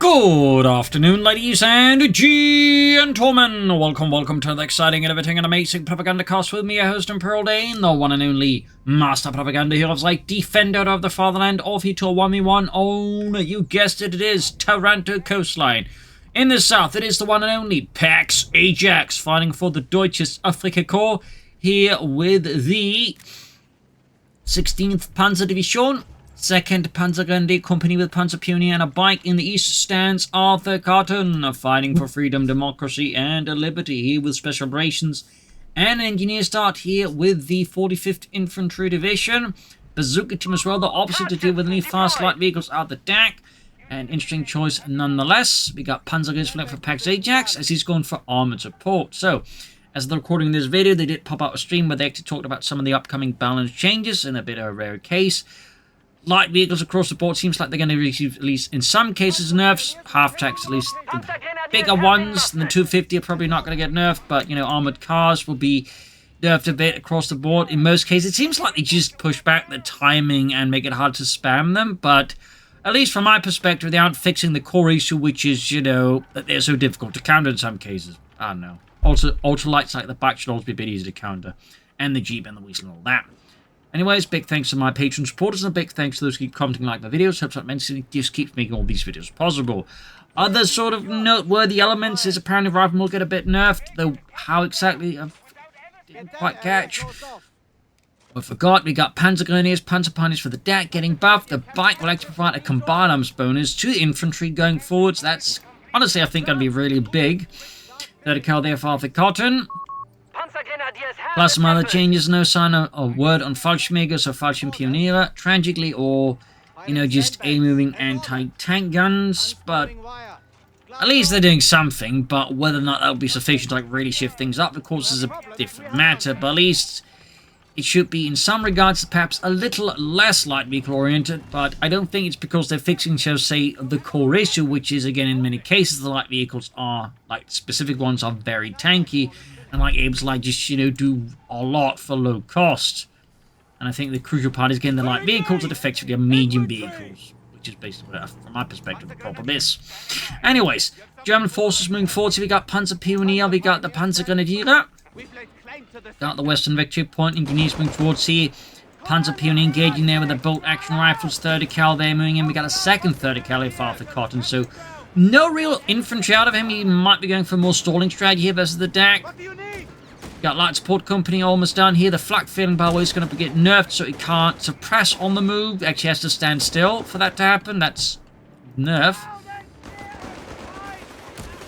Good afternoon, ladies and gentlemen. Welcome to the exciting, innovating, and amazing Propagandacast with me, your host, Imperial Dane, the one and only Master Propaganda Heroes, like Defender of the Fatherland, Author 1v1 on, you guessed it, it is Taranto Coastline. In the south, it is the one and only Pax Ajax, fighting for the Deutsches Afrika Korps, here with the 16th Panzer Division. 2nd Panzergrenadier Company with Panzer Pioneer and a bike. In the east stands ArthurCotton, fighting for freedom, democracy, and liberty, here with Special Operations. And an engineer start here with the 45th Infantry Division. Bazooka team as well, the opposite to deal with any fast light vehicles are the DAK. An interesting choice nonetheless. We got Panzergrenadier for Pax Ajax, as he's going for Armoured Support. So, as they're recording this video, they did pop out a stream where they actually talked about some of the upcoming balance changes, in a bit of a rare case. Light vehicles across the board seems like they're going to receive, at least in some cases, nerfs. Half-tracks, at least the bigger ones than the 250 are probably not going to get nerfed, but, you know, armored cars will be nerfed a bit across the board. In most cases, it seems like they just push back the timing and make it hard to spam them, but at least from my perspective, they aren't fixing the core issue, which is, you know, that they're so difficult to counter in some cases. I don't know. Also, ultralights like the bike should also be a bit easier to counter, and the Jeep and the Weasel and all that. Anyways, big thanks to my Patreon supporters, and a big thanks to those who keep commenting, like my videos. Helps out immensely. It just keeps making all these videos possible. Other sort of noteworthy elements is apparently Rival will get a bit nerfed, though how exactly I didn't quite catch. I forgot, we got Panzer Grenadiers, Panzer Pioneers for the DAK getting buffed. The bike will actually provide a combined arms bonus to the infantry going forwards. That's, honestly, I think going to be really big. 30 cal there for ArthurCotton. Plus some other changes, no sign of word on Fallschirmjäger or Fallschirmpioniere, tragically, or, you know, just A-moving anti-tank guns, but at least they're doing something, but whether or not that will be sufficient to, like, really shift things up, of course, is a different matter, but at least it should be, in some regards, perhaps a little less light vehicle-oriented, but I don't think it's because they're fixing, shall say, the core issue, which is, again, in many cases, the light vehicles are, like, specific ones are very tanky, and like able to like just, you know, do a lot for low cost. And I think the crucial part is getting the light vehicles that effectively are medium vehicles, which is basically, from my perspective, the problem is. Anyways, German forces moving forward. So we got Panzer Pioneer, we got the Panzer Grenadier, got the Western Victory Point, engineers moving towards here. Panzer Pioneer engaging there with the bolt action rifles, 30 cal there moving in. We got a second 30 cal for ArthurCotton, so no real infantry out of him. He might be going for a more stalling strategy here versus the DAK. Got Light Support Company almost done here. The flak failing, by the way, is going to get nerfed, so he can't suppress on the move. Actually has to stand still for that to happen. That's nerf.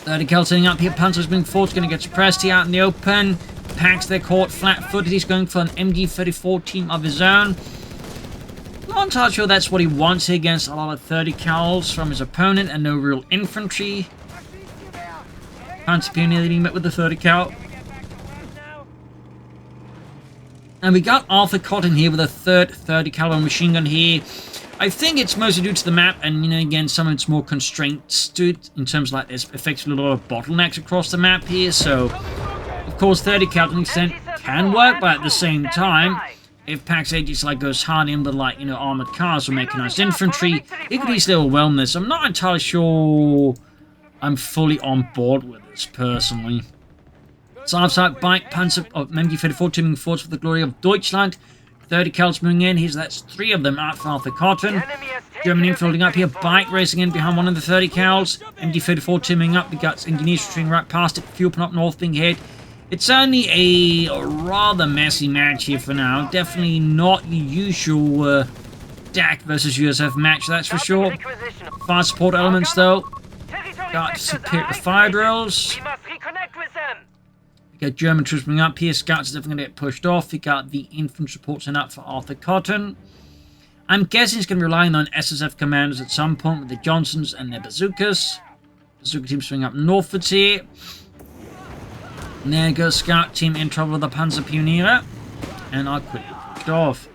30 cal turning up here. Panzer's moving forward. Going to get suppressed here out in the open. Pax, they're caught flat-footed. He's going for an MG-34 team of his own. Not entirely sure that's what he wants here against a lot of 30 cals from his opponent and no real infantry. Panzer Pioneer leading met with the 30 cal. And we got ArthurCotton here with a third 30 caliber machine gun here. I think it's mostly due to the map and, you know, again, some of its more constraints to it in terms of, like, there's effectively a lot of bottlenecks across the map here. So, of course, 30 cal to an extent can work, but at the same time, if Pax Ajax like goes hard in with, like, you know, armored cars or mechanized infantry, it could easily overwhelm this. I'm not entirely sure I'm fully on board with this personally. Side bike, Panzer of MG-34 teaming forwards for the glory of Deutschland. 30 cals moving in. That's 3 of them out for ArthurCotton. German infantry holding up here. Bike racing in behind one of the 30 cals. MG-34 teaming up. We got engineers retreating right past it. Fuel pump up north being hit. It's only a rather messy match here for now. Definitely not the usual DAK versus USF match, that's for sure. Fire support elements, though. Got superior fire drills. We got German troops moving up here. Scouts are definitely going to get pushed off. We got the infantry supports in up for ArthurCotton. I'm guessing it's going to be relying on SSF commanders at some point with the Johnsons and their bazookas. Bazooka team swing up northwards here. And there goes Scout team in trouble with the Panzer Pioneer. And are quickly pushed off.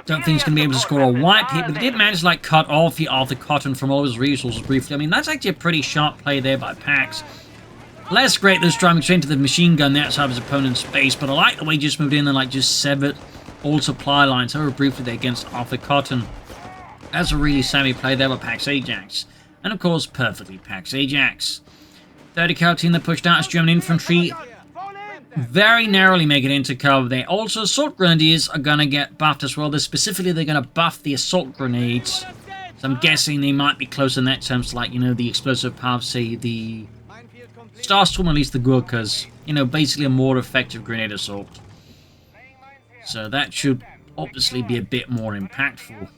Don't think he's going to be able to score a wipe here, but he did manage to, like, cut off the ArthurCotton from all his resources briefly. I mean, that's actually a pretty sharp play there by Pax. Less great than driving straight into the machine gun there outside of his opponent's base, but I like the way he just moved in and, like, just severed all supply lines over briefly there against ArthurCotton. That's a really savvy play there by Pax Ajax. And of course, perfectly Pax Ajax. 30 cal team that pushed out as German infantry very narrowly make it into cover there. Also, assault grenadiers are going to get buffed as well. Specifically, they're going to buff the assault grenades. So I'm guessing they might be close in that terms to, like, you know, the explosive power of, say, the Starstorm, at least the Gurkhas. You know, basically a more effective grenade assault. So that should obviously be a bit more impactful.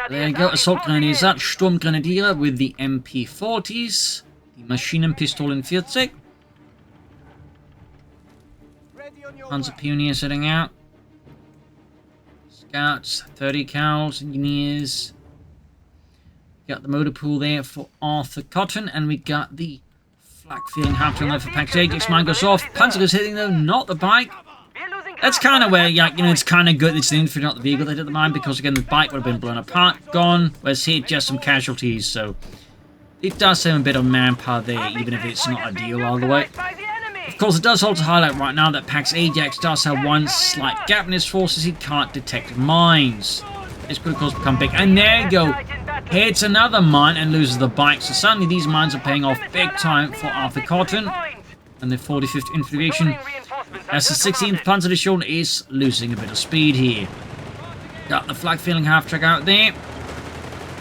There you go, Assault Grenadiers out, Sturmgrenadiere with the MP40s, die Maschinenpistolen 40. Panzer Pioneer setting out. Scouts, 30 cals, Engineers. Got the motor pool there for ArthurCotton, and we got the flak feeling half turn left for Pax Ajax. Mine goes off. Panzer goes hitting though, not the bike. That's kind of where, yeah, you know, it's kind of good it's the infantry, not the vehicle that hit the mine, because again, the bike would have been blown apart, gone, whereas here, just some casualties, so it does have a bit of manpower there, even if it's not ideal all the way. Of course, it does also highlight right now that Pax Ajax does have one slight gap in his forces. He can't detect mines. This could, of course, become big. And there you go. Hits another mine and loses the bike. So suddenly these mines are paying off big time for ArthurCotton and the 45th Infantry Division, as the 16th Panzer Division is losing a bit of speed here. Got the flag feeling half-track out there.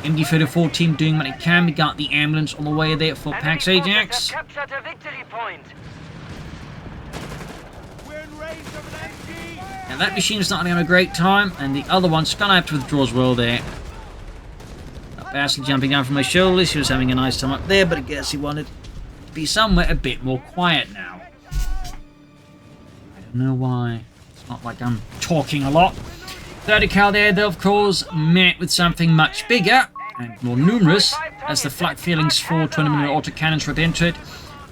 MD-34 team doing what it can. We got the ambulance on the way there for Pax Ajax. And that machine's not having a great time, and the other one's gonna have to withdraw as well there. Bastard jumping down from my shoulders. He was having a nice time up there, but I guess he wanted to be somewhere a bit more quiet now. I don't know why. It's not like I'm talking a lot. 30 cal there, though, of course, met with something much bigger and more numerous, as the flak feelings for 20mm autocannons right into it.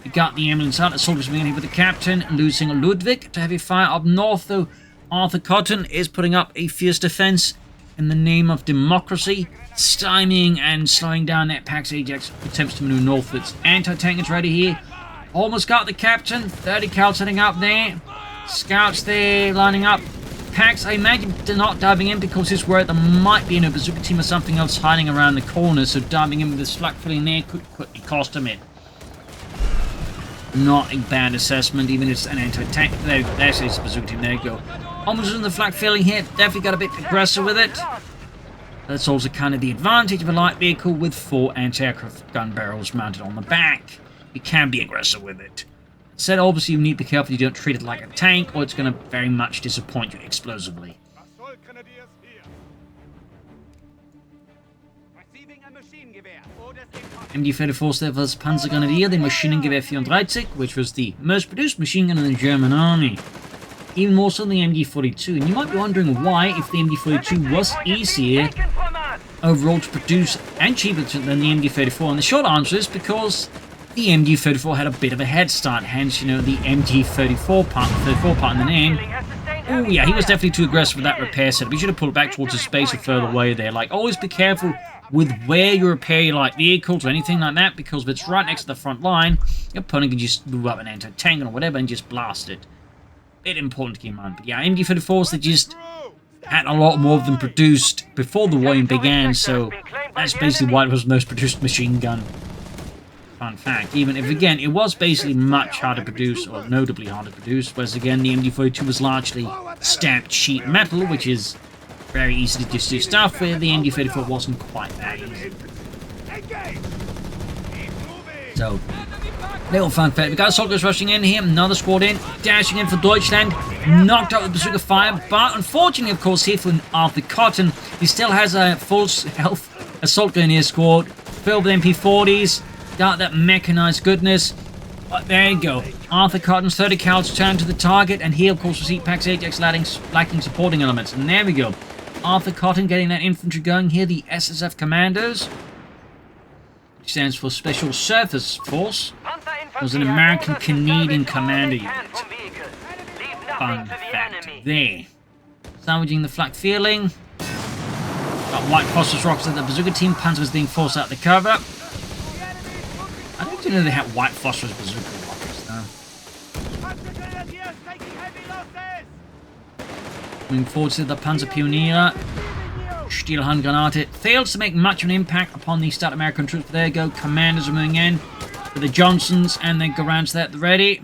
We got the ambulance out. The soldiers being hit with the captain, losing Ludwig to heavy fire up north, though. ArthurCotton is putting up a fierce defense in the name of democracy, stymieing and slowing down that Pax Ajax attempts to maneuver northwards. Anti-tank is ready here. Almost got the captain. 30 cal setting up there. Scouts there lining up. Pax, I imagine they're not diving in because he's worried there might be a bazooka team or something else hiding around the corner, so diving in with this flak filling there could quickly cost him it. Not a bad assessment, even if it's an anti-tank. There's his bazooka team. There you go. Almost in the flak filling here. Definitely got a bit aggressive with it. That's also kind of the advantage of a light vehicle with 4 anti-aircraft gun barrels mounted on the back. You can be aggressive with it. Said, obviously, you need to be careful you don't treat it like a tank, or it's going to very much disappoint you explosively. MD-34 there was Panzergrenadier, the Maschinengewehr 34, which was the most produced machine gun in the German army. Even more so than the MD-42. And you might be wondering why, if the MD-42 was easier overall to produce and cheaper than the MD-34. And the short answer is because the MD-34 had a bit of a head start, hence, you know, the MD-34 part, the 34 part in the name. Oh yeah, he was definitely too aggressive with that repair setup. He should have pulled back towards his space or further away there. Like, always be careful with where you repair your light vehicles or anything like that, because if it's right next to the front line, your opponent can just move up an anti-tank or whatever and just blast it. Bit important to keep in mind. But yeah, MD-34s, they just had a lot more of them produced before the war even began, so that's basically why it was the most produced machine gun. Fun fact. Even if, again, it was basically much harder to produce, or notably harder to produce, whereas again, the MD-42 was largely stamped sheet metal, which is very easy to just do stuff with. The MD-34 wasn't quite that easy. So, little fun fact. We got soldiers rushing in here. Another squad in. Dashing in for Deutschland. Knocked out with bazooka fire. But unfortunately, of course, here for ArthurCotton, he still has a full health assault grenadier squad filled with MP40s. Got that mechanized goodness. But there you go. ArthurCotton's 30 cals turn to the target. And here, of course, we see Pax Ajax lacking supporting elements. And there we go. ArthurCotton getting that infantry going here. The SSF Commandos, which stands for Special Surface Force, was an American-Canadian commander unit. Fun fact there. Salvaging the flak feeling. Got white phosphorus rockets at the bazooka team. Panzer was being forced out the cover. I don't even know they had white phosphorus bazooka. Moving forward to the Panzerpioniere. Stielhandgranate fails to make much of an impact upon the South American troops. There you go, commanders are moving in with the Johnsons and the Garands there at the ready.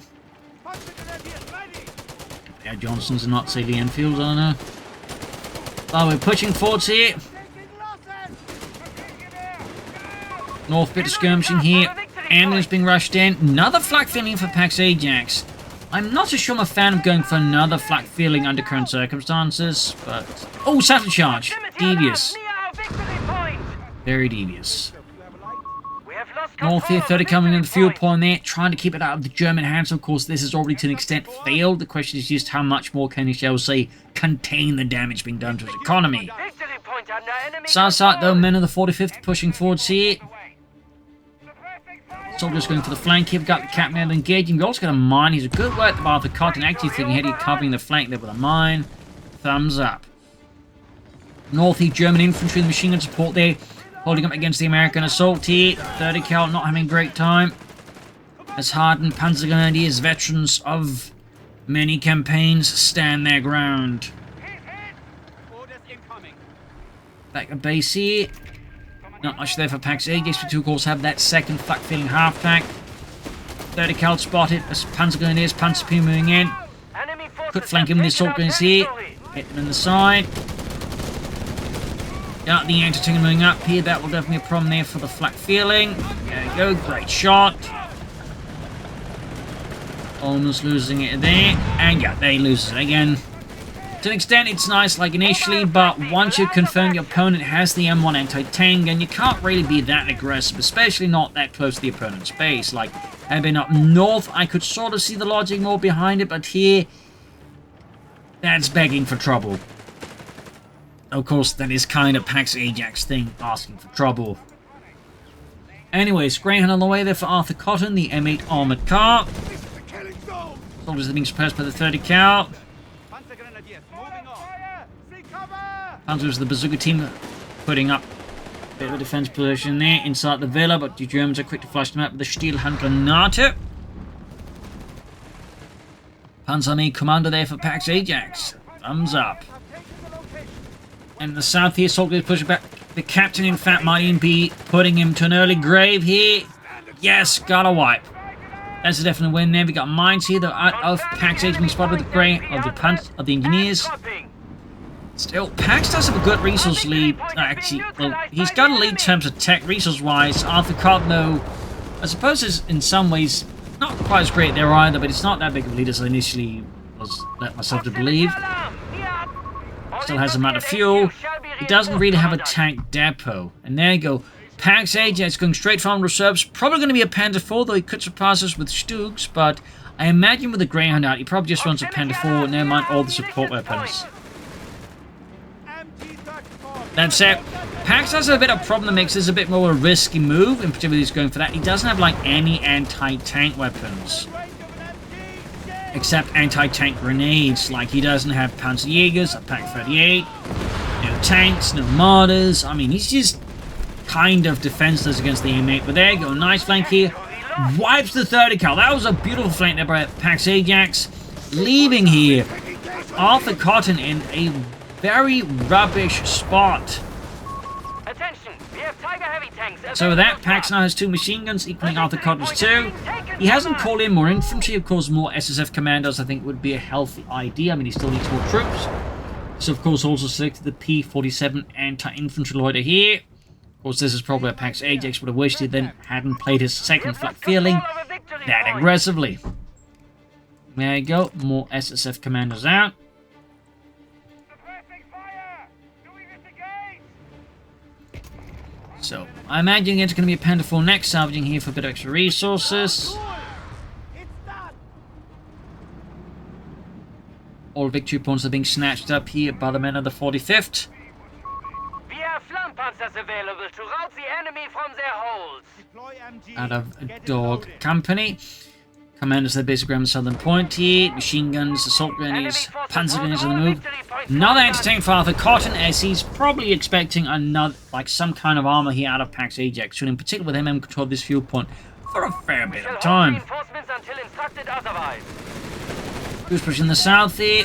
Yeah, Johnsons and not say the Enfields, I don't know. But we're pushing forwards here. North bit of skirmishing here. Ambulance being rushed in. Another flak filling for Pax Ajax. I'm not so sure I'm a fan of going for another flak filling under current circumstances, but... Oh, satchel charge! Devious. Very devious. North here, 30 coming in the fuel point there, trying to keep it out of the German hands. Of course, this has already to an extent failed. The question is just how much more can he, shall we say, contain the damage being done to his economy. South though, men of the 45th pushing forwards here. Soldiers going for the flank here. We've got the captain engaging. We've also got a mine. He's a good work at ArthurCotton. Actually thinking ahead, covering the flank there with a mine. Thumbs up. Northeast German infantry, the machine gun support there. Holding up against the American assault here. 30 cal, not having a great time. As hardened Panzer Grenadiers, veterans of many campaigns, stand their ground. Back at base here. Not much there for Pax Ajax, but of course have that second flak filling half tank. 30 cal spotted as Panzer Grenadiers, Panzer P moving in. Could flank him with the assault guns here. Hit them in the side. Got the anti-tank moving up here. That will definitely be a problem there for the flak filling. There you go, great shot. Almost losing it there. And yeah, they lose it again. To an extent, it's nice like initially, but once you confirm your opponent has the M1 anti-tank, and you can't really be that aggressive, especially not that close to the opponent's base. Like, had been up north, I could sort of see the logic more behind it, but here, that's begging for trouble. Of course, that is kind of Pax Ajax thing, asking for trouble. Anyways, Greyhound on the way there for ArthurCotton, the M8 armored car. Soldiers are being suppressed by the 30 cal. Panzers, the bazooka team, putting up a bit of a defense position there inside the villa, but the Germans are quick to flush them out with the Stielhandgranate. Panzerarmee commander there for Pax Ajax. Thumbs up. And in the south here, soldiers pushing back. The captain, in fact, might be putting him to an early grave here. Yes, got a wipe. That's a definite win there. We got mines here. The of Pax Ajax being spotted with the grey of the engineers. Still, Pax does have a good resource lead. Actually, well, he's got a lead in terms of tech resource-wise. ArthurCotton, though, I suppose is in some ways not quite as great there either, but it's not that big of a lead as I initially was led myself to believe. Still has a amount of fuel. He doesn't really have a tank depot. And there you go. Pax Ajax going straight from reserves. Probably going to be a Panther 4, though he could surpass us with Stugs, but I imagine with the Greyhound out, he probably just runs a Panther 4, never mind all the support weapons. That's it. Pax has a bit of problem that makes this a bit more of a risky move, in particular he's going for that. He doesn't have like any anti-tank weapons. Except anti-tank grenades, like he doesn't have Panzerjägers, a Pak 38, no tanks, no mortars. I mean, he's just kind of defenseless against the M8, but there you go, nice flank here. Wipes the 30 cal. That was a beautiful flank there by Pax Ajax. Leaving here ArthurCotton in a very rubbish spot. Attention, we have Tiger heavy tanks. So with that, Pax now has 2 machine guns, equaling ArthurCotton's 2. He hasn't called in more infantry. Of course, more SSF commandos I think would be a healthy idea. I mean, he still needs more troops. So, of course, also selected the P-47 anti-infantry loader here. Of course, this is probably a Pax Ajax would have wished he then hadn't played his second flak feeling that aggressively. There you go, more SSF commandos out. So, I imagine it's going to be a Panther 4 next, salvaging here for a bit of extra resources. All victory points are being snatched up here by the men of the 45th. We have Flammpanzers available to rout the enemy from their holes. Out of a dog company. Commanders of the basic ground southern point here. Machine guns, assault grenades, panzer grenades on the move. Another anti-tank for ArthurCotton, as he's probably expecting another, like some kind of armor here out of Pax Ajax, should in particular with him control this fuel point for a fair bit of time. Who's pushing the south here?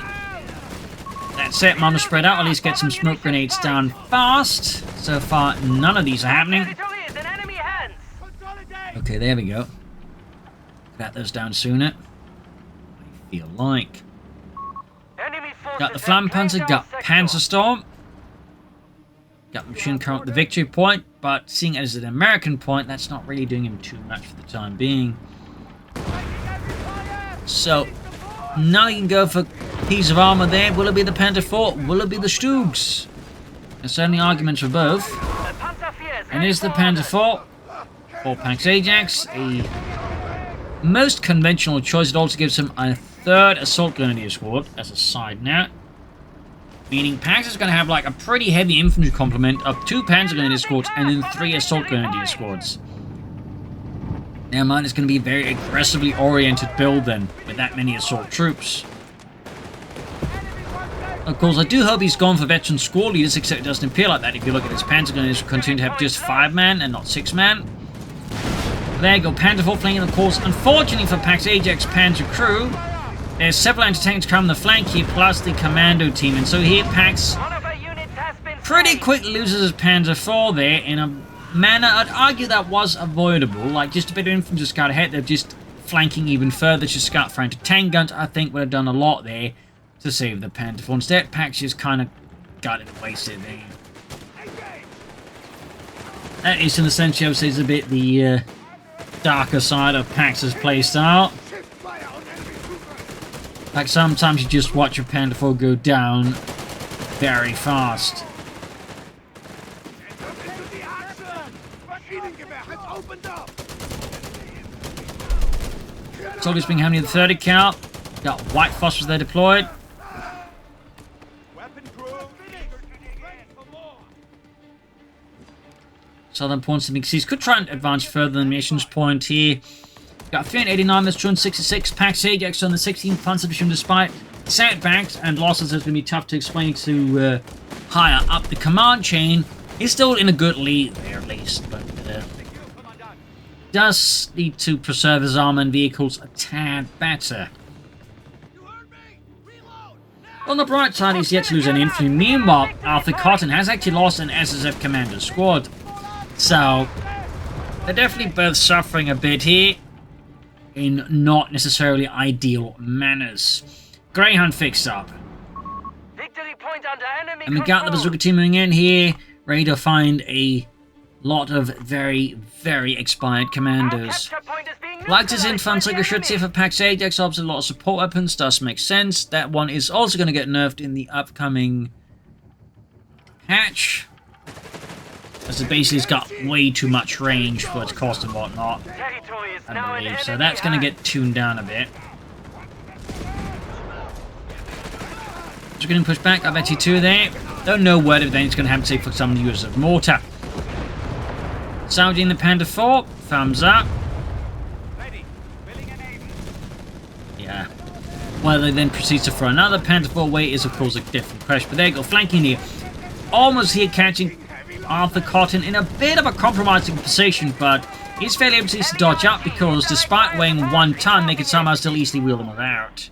That's it, man, to spread out, at least get some smoke grenades down fast. So far, none of these are happening. Okay, there we go. Get those down sooner. I feel like. Got the Flampanzer, got Panzerstorm. Got the machine gun at the victory point, but seeing as an American point, that's not really doing him too much for the time being. So, now you can go for a piece of armor there. Will it be the Panther 4? Will it be the Stugs? There's certainly arguments for both. And is the Panther 4 or Pax Ajax a most conventional choice? It also gives him a third Assault Grenadier Squad as a side note. Meaning Pax is going to have like a pretty heavy infantry complement of 2 Panzer Grenadier Squads and then 3 Assault Grenadier Squads. Now mine is going to be a very aggressively oriented build then, with that many assault troops. Of course, I do hope he's gone for veteran squad leaders, except it doesn't appear like that if you look at his Panzer Grenadiers will continue to have just 5-man and not 6-man. There you go, Panther 4 flanking, of course. Unfortunately for Pax Ajax Panzer crew, there's several anti-tanks coming the flank here, plus the commando team. And so here Pax pretty quick loses his Panzer 4 there in a manner I'd argue that was avoidable. Like, just a bit of infantry just got ahead. They're just flanking even further. Just got for anti-tank guns. I think would have done a lot there to save the Panther 4. Instead, Pax just kind of got it wasted there. That is, in a sense, I would say, is a bit the darker side of Pax's playstyle. Like, sometimes you just watch your Panther 4 go down very fast. Soldiers being hammered in the 30 cal. Got white phosphorus there deployed. Southern points to Big Seas. Could try and advance further than the mission's point here. Got 389 minus 266. Pax Ajax on the 16th Panzer Division, despite setbacks and losses that's going to be tough to explain to higher up the command chain. He's still in a good lead there at least, but does need to preserve his armor and vehicles a tad better. On the bright side, he's yet to lose any infantry. Meanwhile, ArthurCotton has actually lost an SSF commander squad. So, they're definitely both suffering a bit here in not necessarily ideal manners. Greyhound fixed up. And we got the bazooka team moving in here, ready to find a lot of very, very expired commandos. Like this infantry should see for Pax Ajax, obviously a lot of support weapons, does make sense. That one is also going to get nerfed in the upcoming patch, as it basically has got way too much range for its cost and whatnot, I believe. So that's going to get tuned down a bit. Just getting pushed back, I bet you 2 there. Don't know what if anything's going to happen, say, for some use of mortar. Saudi the Panther 4, thumbs up. Yeah. Whether they then proceeds to throw another Panther 4 away is, of course, a different question. But there you go, flanking here. Almost here catching ArthurCotton in a bit of a compromising position, but he's fairly able to dodge up because despite weighing 1 ton, they could somehow still easily wheel them about.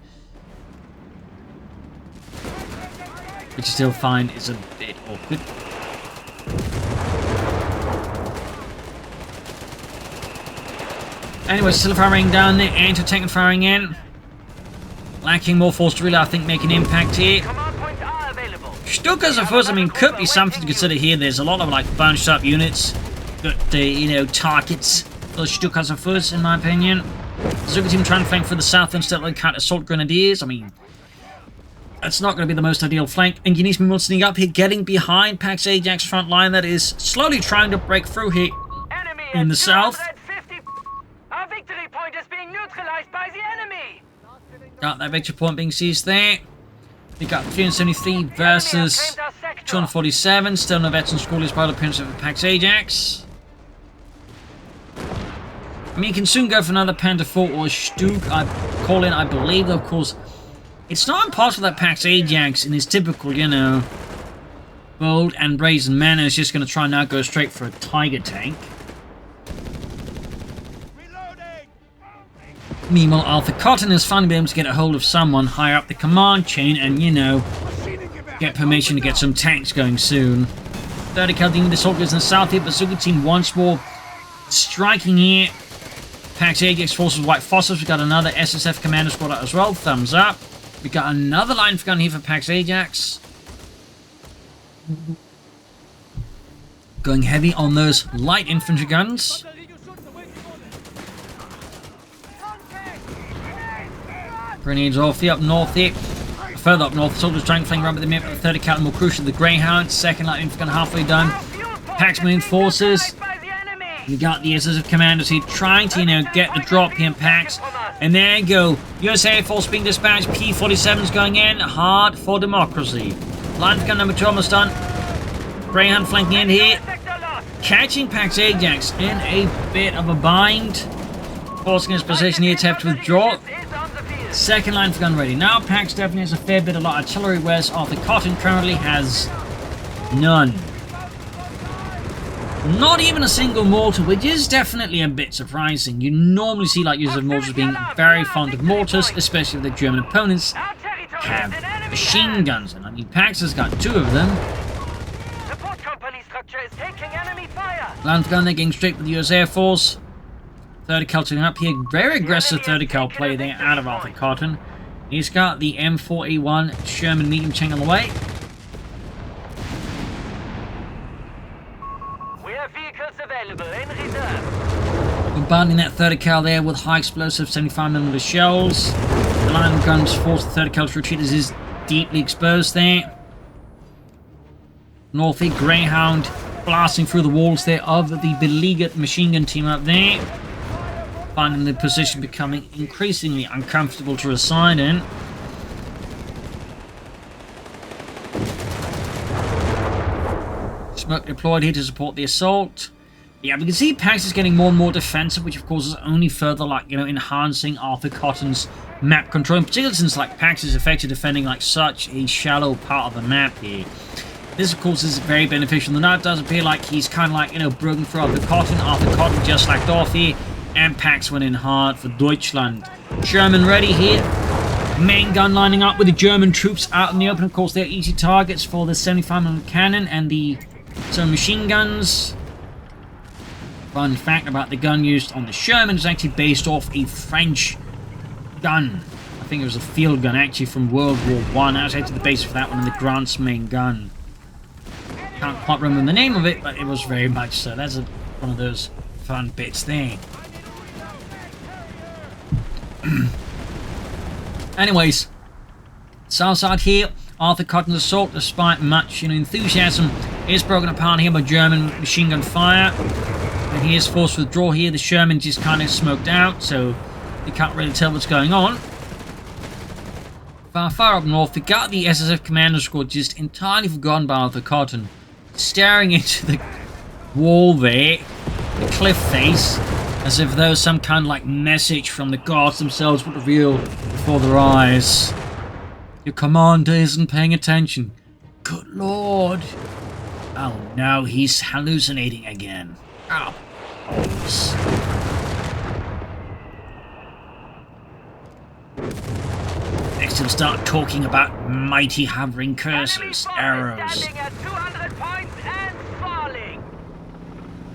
Which you still find is a bit awkward. Anyway, still firing down there, anti-tank firing in. Lacking more force to really, I think, make an impact here. Stukas, of course, I mean, could be something to consider here. There's a lot of, like, bunched up units. Good, you know, targets for Stukas, of course, in my opinion. Zuka team trying to flank for the south instead of cut Assault Grenadiers. I mean, that's not going to be the most ideal flank. And you need to be sneaking up here, getting behind Pax Ajax front line that is slowly trying to break through here in the south. Our victory point is being neutralized by the enemy. Got that victory point being seized there. We got 373 versus 247. Still no veteran squad by the appearance of Pax Ajax. I mean, you can soon go for another Panther 4 or a Stug. I believe, of course. It's not impossible that Pax Ajax, in his typical, you know, bold and brazen manner, is just going to try and now go straight for a Tiger tank. Meanwhile, ArthurCotton has finally been able to get a hold of someone higher up the command chain and, you know, get permission to get some tanks going soon. 30 cal dealing with the soldiers in the south here. Bazooka team once more striking here. Pax Ajax forces with White Fossils. We've got another SSF commander squad out as well. Thumbs up. We've got another line gun here for Pax Ajax. Going heavy on those light infantry guns. Grenades off here up north here. Further up north, soldiers trying to flank around with the map, the 30 cal, more crucial, the Greyhound. Second light infantry gun halfway done. Pax Marine forces. We got the SSF commanders here trying to, you know, get the drop here in Pax. And there you go. US Air Force being dispatched. P-47's going in. Hard for democracy. Line gun number 2 almost done. Greyhound flanking in here. Catching Pax Ajax in a bit of a bind. Forcing his position here to have to withdraw. Second line for gun ready. Now Pax definitely has a fair bit of artillery, whereas ArthurCotton currently has none. Not even a single mortar, which is definitely a bit surprising. You normally see like users of mortars being very fond of mortars, especially if the German opponents have machine guns. And I mean, Pax has got 2 of them. Land gun, they're getting straight with the US Air Force. 30 cal turning up here. Very aggressive 30 cal play there out of ArthurCotton. He's got the M4A1 Sherman medium tank on the way. Bombarding that 30 cal there with high explosive 75mm shells. The line of guns force the 30 cal to retreat as is deeply exposed there. Northy Greyhound blasting through the walls there of the beleaguered machine gun team up there. Finding the position becoming increasingly uncomfortable to reside in. Smoke deployed here to support the assault. Yeah, we can see Pax is getting more and more defensive, which of course is only further, like, you know, enhancing ArthurCotton's map control, in particular since, like, Pax is effectively defending, like, such a shallow part of the map here. This, of course, is very beneficial. The now it does appear like he's kind of like, you know, broken through ArthurCotton. ArthurCotton just slacked off here, and Pax went in hard for Deutschland. Sherman ready here. Main gun lining up with the German troops out in the open. Of course, they're easy targets for the 75mm cannon and the machine guns. Fun fact about the gun used on the Sherman is actually based off a French gun. I think it was a field gun actually from World War I. That was actually the base for that one, and the Grant's main gun. Can't quite remember the name of it, but it was very much so. That's one of those fun bits there. Anyways, south side here, ArthurCotton's assault, despite much enthusiasm, is broken apart here by German machine gun fire. And he is forced to withdraw here. The Sherman just kind of smoked out, so you can't really tell what's going on. Far up north, we got the SSF commander squad just entirely forgotten by ArthurCotton. Staring into the wall there, the cliff face, as if there was some kind of like message from the gods themselves would reveal before their eyes. Your commander isn't paying attention. Good lord. Oh no, he's hallucinating again. Oh, balls. Next he'll start talking about mighty hovering cursors, arrows.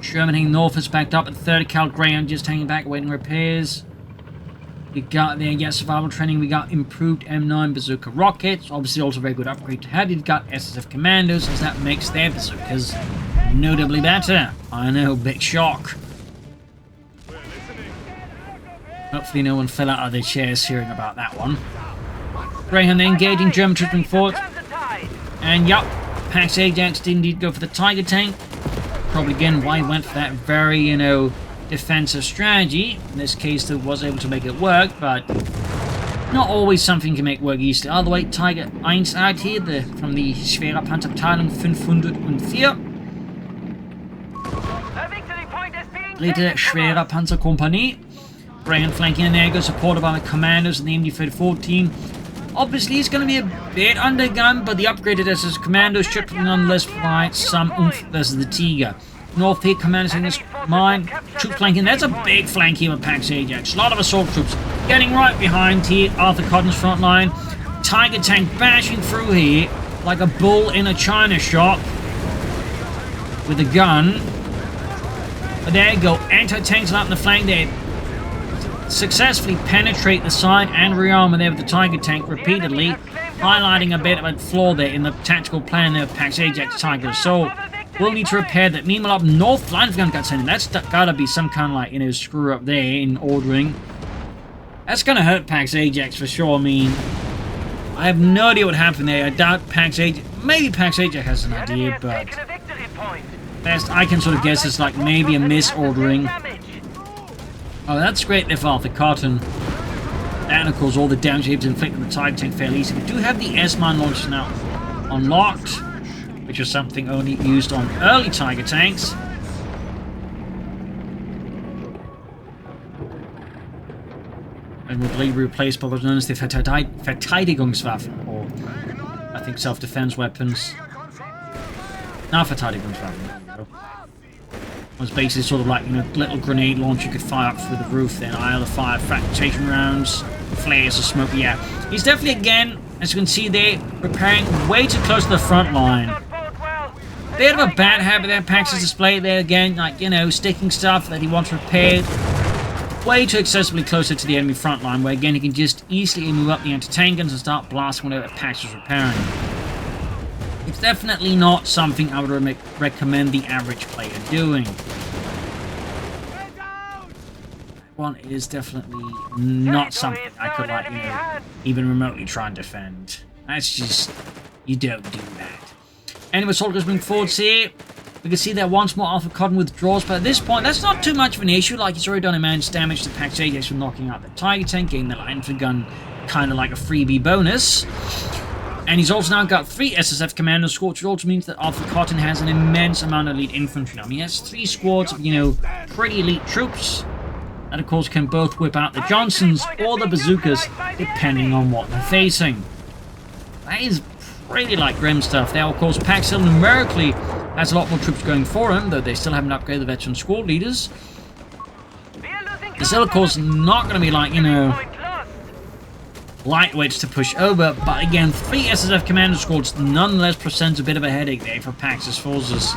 Sherman hanging north is backed up, and 30 cal Greyhound just hanging back, waiting repairs. We got there, yes, survival training. We got improved M9 bazooka rockets. Obviously, also a very good upgrade to have. You've got SSF commandos, as that makes their bazookas notably better. I know, big shock. Hopefully, no one fell out of their chairs hearing about that one. Greyhound engaging German troops moving forward. And yup, Pax Ajax did indeed go for the Tiger tank. Probably again why he went for that very, defensive strategy. In this case, they was able to make it work, but not always something can make work easily. All the way, Tiger 1 out here, from the Schwere Panzerabteilung 504. Later, Schwere Panzerkompanie. Greyhound flanking in there, goes supported by the commandos and the MD-34 team. Obviously, it's going to be a bit undergunned, but the upgraded SS commandos should nonetheless provide some oomph versus the Tiger. North here, commanders in this mine. Troops flanking. That's a big flank here with Pax Ajax. A lot of assault troops. getting right behind here, ArthurCotton's front line. Tiger tank bashing through here like a bull in a china shop with a gun. But there you go, anti-tanks out in the flank there. Successfully penetrate the side and rear armor there with the Tiger tank repeatedly, highlighting a bit of a flaw there in the tactical plan there of Pax Ajax Tiger. So we'll need to repair that. Meanwhile, up north, line of gun got sent in. That's gotta be some kind of like, you know, screw up there in ordering. That's gonna hurt Pax Ajax for sure. I mean, I have no idea what happened there. I doubt Pax Ajax. Maybe Pax Ajax has an idea, but best I can sort of guess it's like maybe a misordering. Oh, that's great there for ArthurCotton. And of course, all the damage able to inflict on the Tiger tank fairly easy. We do have the S-mine launcher now unlocked, which is something only used on early Tiger tanks. And will be replaced by what's known as the Verteidigungswaffen, or I think self-defense weapons. Now Verteidigungswaffen. Was basically sort of like, you know, little grenade launcher you could fire up through the roof, then either fire fragmentation rounds, flares, or smoke. Yeah, he's definitely, again, as you can see there, preparing way too close to the front line. Bit of a bad habit there, Pax is displayed there again, like, you know, sticking stuff that he wants repaired way too accessibly closer to the enemy front line, where again he can just easily move up the anti-tank guns and start blasting whatever Pax is repairing. It's definitely not something I would recommend the average player doing. One is definitely not something I could, like, you know, even remotely try and defend. That's just, you don't do that. Anyway, soldiers moving forwards here. We can see that once more ArthurCotton withdraws, but at this point, that's not too much of an issue. Like, he's already done immense damage to Pax Ajax from knocking out the Tiger tank, getting the infantry gun kind of like a freebie bonus. And he's also now got 3 SSF commander squads, which also means that ArthurCotton has an immense amount of elite infantry now. I mean, he has 3 squads of, you know, pretty elite troops that, of course, can both whip out the Johnsons or the bazookas, depending on what they're facing. That is pretty, like, grim stuff. Now, of course, Pax still numerically has a lot more troops going for him, though they still haven't upgraded the veteran squad leaders. They're still, of course, not going to be, like, you know, lightweights to push over, but again, 3 SSF commander squads nonetheless presents a bit of a headache there for Pax's forces.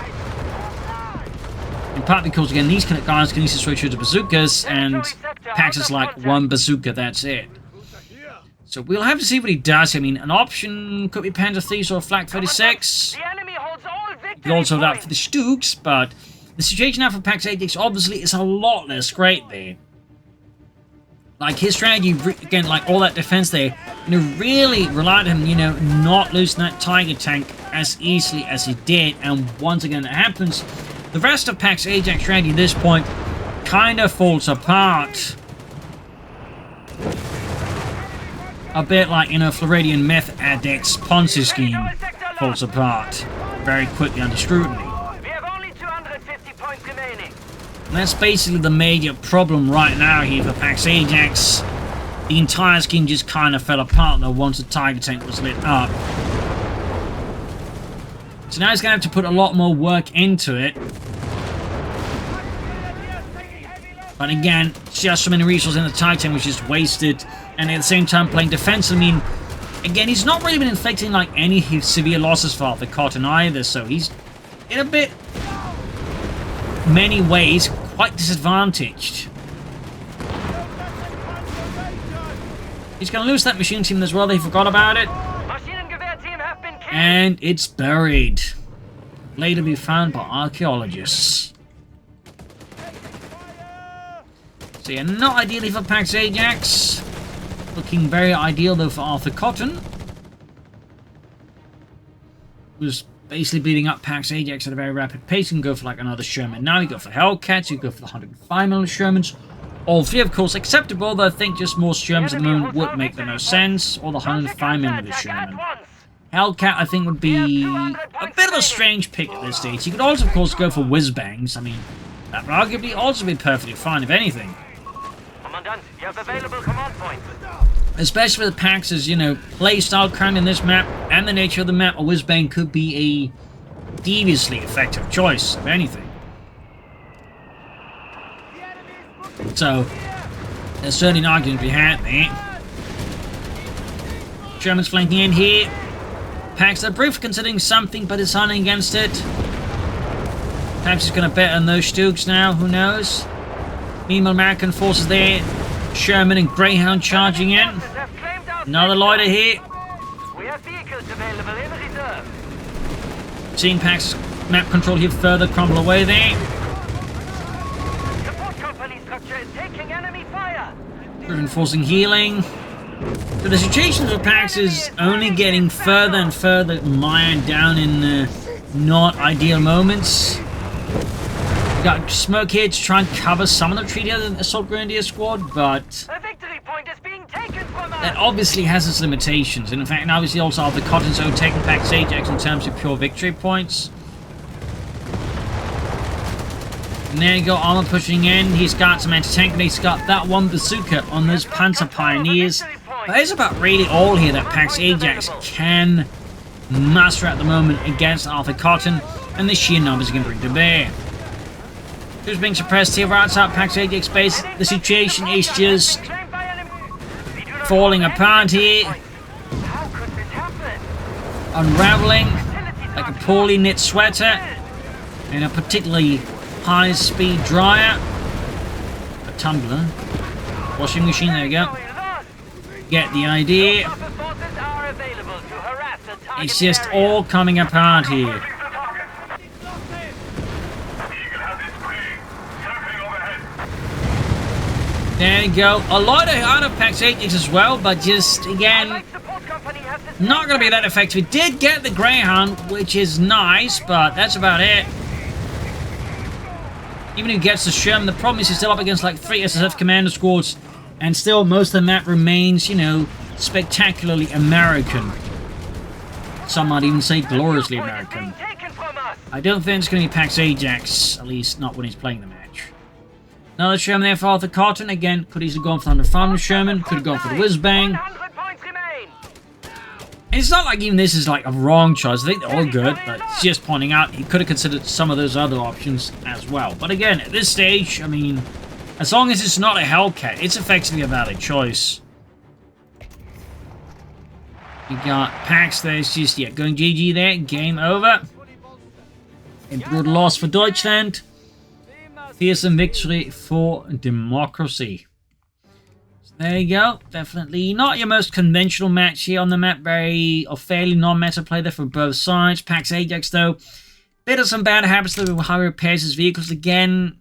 In part because, again, these guys can easily switch to bazookas, and Pax is like 1 bazooka, that's it. So we'll have to see what he does. I mean, an option could be Panzer 3 or Flak 36. You could also have that for the Stooks, but the situation now for Pax Ajax obviously is a lot less great there. Like, his strategy, again, like all that defense there, you know, really relied on him, you know, not losing that Tiger tank as easily as he did. And once again, that happens. The rest of Pax Ajax strategy at this point kind of falls apart. A bit like, you know, Floridian meth addict's Ponzi scheme falls apart very quickly under scrutiny. We have only 250 points remaining. And that's basically the major problem right now here for Pax Ajax. The entire scheme just kind of fell apart though once the Tiger tank was lit up. So now he's going to have to put a lot more work into it. But again, just so many resources in the Tiger tank was just wasted. And at the same time playing defense. I mean, again, he's not really been inflicting like any severe losses for ArthurCotton either. So he's in a bit, many ways, quite disadvantaged. He's going to lose that machine team as well. They forgot about it. And it's buried. Later be found by archaeologists. So yeah, not ideally for Pax Ajax. Looking very ideal though for ArthurCotton. Who's basically beating up Pax Ajax at a very rapid pace. You can go for like another Sherman. Now you go for Hellcats, you go for the 105mm Shermans. All 3 of course acceptable, though I think just more Shermans at the moment would make the most sense. Or the 105mm Sherman. Hellcat I think would be a bit of a strange pick at this stage. You could also of course go for Whizbangs. I mean, that would arguably also be perfectly fine if anything. Commandant, you have available command points. Especially with Pax's, you know, playstyle current in this map and the nature of the map, a Whizbang could be a deviously effective choice, if anything. So, There's certainly an argument to be had there. Germans flanking in here. Pax, they're brief considering something, but deciding against it. Perhaps he's going to bet on those Stooks now, who knows? Meanwhile, American forces there. Sherman and Greyhound charging in. Another loiter here. We have vehicles available in reserve. Seeing Pax map control here further crumble away there. Support company structure is taking enemy fire. Reinforcing healing. But the situation for Pax is only getting further and further mired down in not ideal moments. We got smoke here to try and cover some of the treaty of the Assault Grenadier Squad, but A victory point is being taken from us. that obviously has its limitations. And in fact, obviously also ArthurCotton, so taking Pax Ajax in terms of pure victory points. And there you go, armor pushing in. He's got some anti-tank, and he's got that one bazooka on those Panzer Pioneers. But that's about really all here that Pax Ajax can muster at the moment against ArthurCotton, and the sheer numbers he can bring to bear. Who's being suppressed here right outside Pax Ajax base? The situation is just falling apart here. How could this happen? Unraveling like a poorly knit sweater in a particularly high-speed dryer. A tumbler. Washing machine, there we go. Get the idea. It's just all coming apart here. There you go. A lot out of Pax Ajax as well, but just, again, not going to be that effective. We did get the Greyhound, which is nice, but that's about it. Even if he gets the Sherman, the problem is he's still up against like 3 SSF commander squads, and still most of the map remains, you know, spectacularly American. Some might even say gloriously American. I don't think it's going to be Pax Ajax, at least not when he's playing the match. Another Sherman there for ArthurCotton. Again, could easily gone for the Thunder Sherman, could have gone for the Whiz-Bang. And it's not like even this is like a wrong choice. I think they're all good, but it's just pointing out he could have considered some of those other options as well. But again, at this stage, I mean, as long as it's not a Hellcat, it's effectively a valid choice. We got Pax there. It's just, yeah, going GG there. Game over. A brutal loss for Deutschland. Fearsome victory for democracy. So there you go. Definitely not your most conventional match here on the map. Very or fairly non-meta play there for both sides. Pax Ajax, though, bit of some bad habits though with how he repairs his vehicles. Again,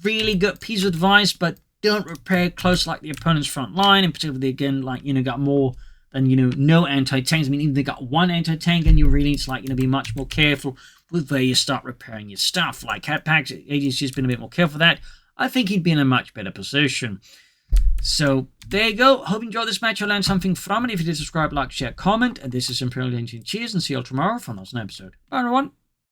really good piece of advice, but don't repair close like the opponent's front line. In particular, they again, like, you know, got more than, you know, no anti-tanks. I mean, even they got one anti-tank, and you really need to, like, you know, be much more careful with where you start repairing your stuff. Like, had Pax Ajax just been a bit more careful for that, I think he'd be in a much better position. So, there you go. Hope you enjoyed this match. I learned something from it. If you did, subscribe, like, share, comment. And this is Imperial Engine. Cheers, and see you all tomorrow for another episode. Bye, everyone.